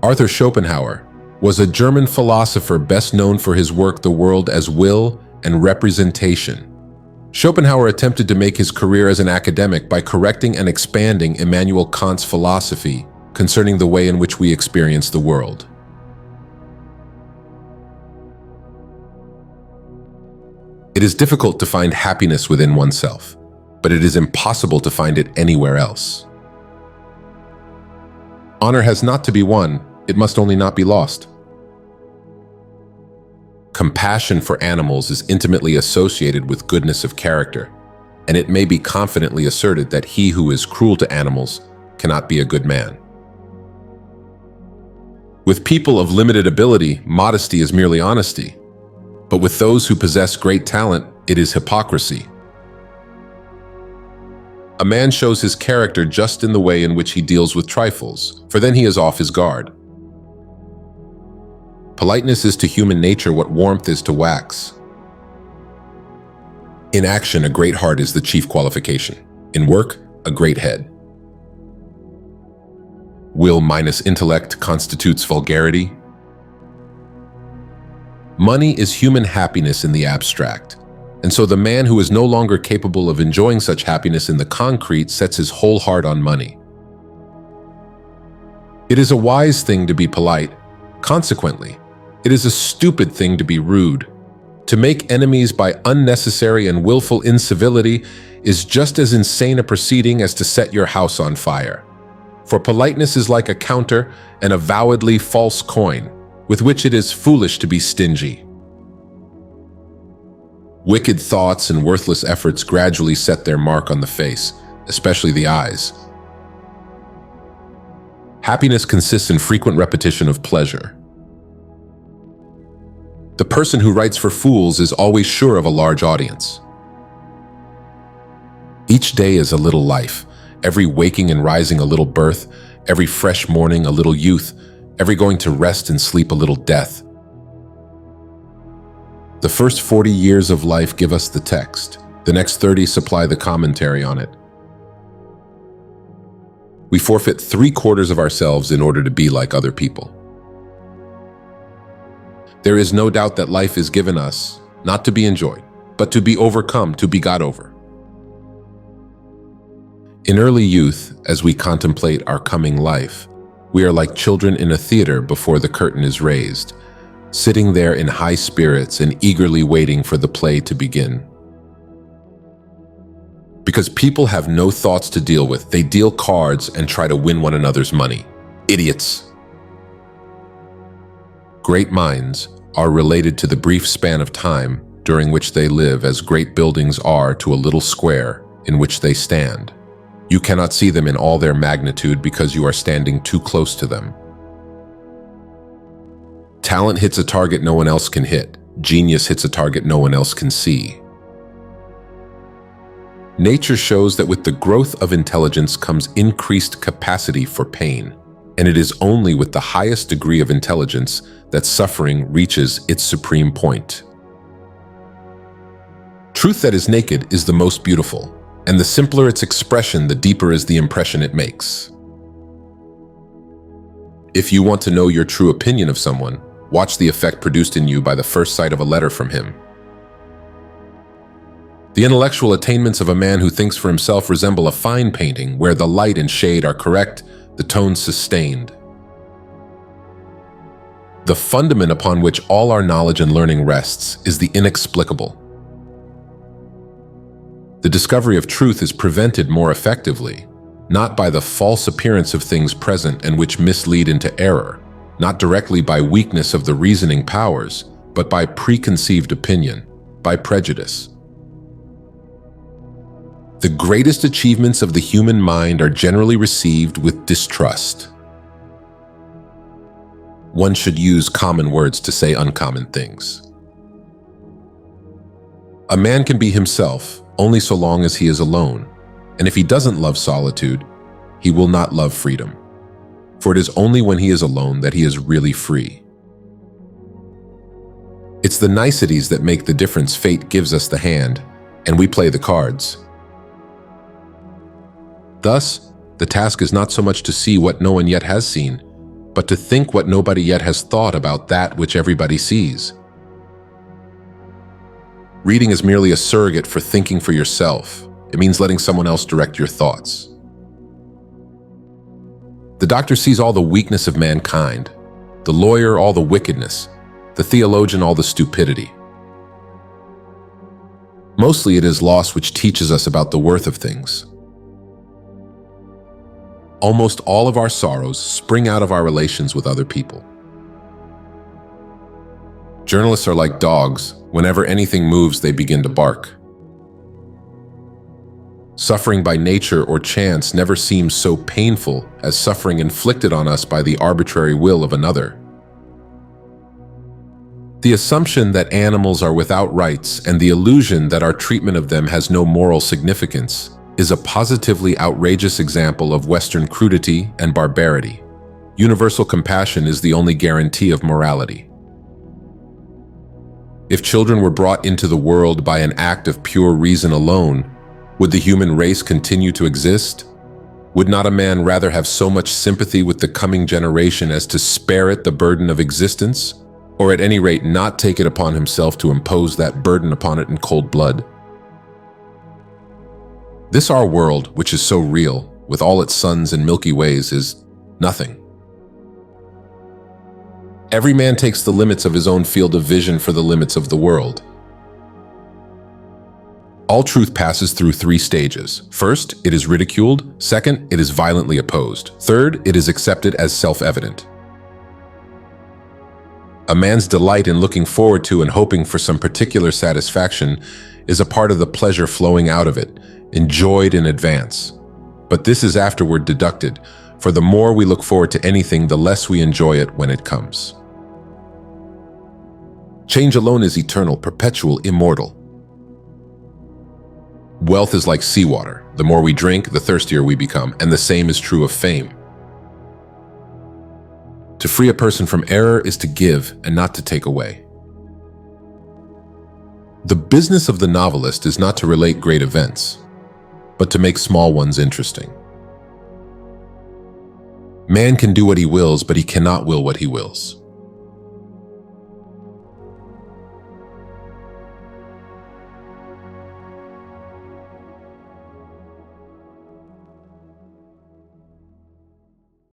Arthur Schopenhauer was a German philosopher best known for his work The World as Will and Representation. Schopenhauer attempted to make his career as an academic by correcting and expanding Immanuel Kant's philosophy concerning the way in which we experience the world. It is difficult to find happiness within oneself, but it is impossible to find it anywhere else. Honor has not to be won, it must only not be lost. Compassion for animals is intimately associated with goodness of character, and it may be confidently asserted that he who is cruel to animals cannot be a good man. With people of limited ability, modesty is merely honesty, but with those who possess great talent, it is hypocrisy. A man shows his character just in the way in which he deals with trifles, for then he is off his guard. Politeness is to human nature what warmth is to wax. In action, a great heart is the chief qualification. In work, a great head. Will minus intellect constitutes vulgarity. Money is human happiness in the abstract, and so the man who is no longer capable of enjoying such happiness in the concrete sets his whole heart on money. It is a wise thing to be polite. Consequently, it is a stupid thing to be rude. To make enemies by unnecessary and willful incivility is just as insane a proceeding as to set your house on fire. For politeness is like a counter, an avowedly false coin, with which it is foolish to be stingy. Wicked thoughts and worthless efforts gradually set their mark on the face, especially the eyes. Happiness consists in frequent repetition of pleasure. The person who writes for fools is always sure of a large audience. Each day is a little life, every waking and rising a little birth, every fresh morning a little youth, every going to rest and sleep a little death. The first 40 years of life give us the text. The next 30 supply the commentary on it. We forfeit 3/4 of ourselves in order to be like other people. There is no doubt that life is given us, not to be enjoyed, but to be overcome, to be got over. In early youth, as we contemplate our coming life, we are like children in a theater before the curtain is raised, sitting there in high spirits and eagerly waiting for the play to begin. Because people have no thoughts to deal with, they deal cards and try to win one another's money. Idiots! Great minds are related to the brief span of time during which they live as great buildings are to a little square in which they stand. You cannot see them in all their magnitude because you are standing too close to them. Talent hits a target no one else can hit. Genius hits a target no one else can see. Nature shows that with the growth of intelligence comes increased capacity for pain, and it is only with the highest degree of intelligence that suffering reaches its supreme point. Truth that is naked is the most beautiful, and the simpler its expression, the deeper is the impression it makes. If you want to know your true opinion of someone, watch the effect produced in you by the first sight of a letter from him. The intellectual attainments of a man who thinks for himself resemble a fine painting where the light and shade are correct, the tones sustained. The fundament upon which all our knowledge and learning rests is the inexplicable. The discovery of truth is prevented more effectively, not by the false appearance of things present and which mislead into error, not directly by weakness of the reasoning powers, but by preconceived opinion, by prejudice. The greatest achievements of the human mind are generally received with distrust. One should use common words to say uncommon things. A man can be himself only so long as he is alone, and if he doesn't love solitude, he will not love freedom. For it is only when he is alone that he is really free. It's the niceties that make the difference. Fate gives us the hand, and we play the cards. Thus, the task is not so much to see what no one yet has seen, but to think what nobody yet has thought about that which everybody sees. Reading is merely a surrogate for thinking for yourself. It means letting someone else direct your thoughts. The doctor sees all the weakness of mankind, the lawyer all the wickedness, the theologian all the stupidity. Mostly it is loss which teaches us about the worth of things. Almost all of our sorrows spring out of our relations with other people. Journalists are like dogs. Whenever anything moves, they begin to bark. Suffering by nature or chance never seems so painful as suffering inflicted on us by the arbitrary will of another. The assumption that animals are without rights and the illusion that our treatment of them has no moral significance is a positively outrageous example of Western crudity and barbarity. Universal compassion is the only guarantee of morality. If children were brought into the world by an act of pure reason alone, would the human race continue to exist? Would not a man rather have so much sympathy with the coming generation as to spare it the burden of existence, or at any rate not take it upon himself to impose that burden upon it in cold blood? This our world, which is so real, with all its suns and Milky Ways, is nothing. Every man takes the limits of his own field of vision for the limits of the world. All truth passes through three stages. First, it is ridiculed. Second, it is violently opposed. Third, it is accepted as self-evident. A man's delight in looking forward to and hoping for some particular satisfaction is a part of the pleasure flowing out of it, enjoyed in advance. But this is afterward deducted, for the more we look forward to anything, the less we enjoy it when it comes. Change alone is eternal, perpetual, immortal. Wealth is like seawater. The more we drink, the thirstier we become, and the same is true of fame. To free a person from error is to give and not to take away. The business of the novelist is not to relate great events, but to make small ones interesting. Man can do what he wills, but he cannot will what he wills.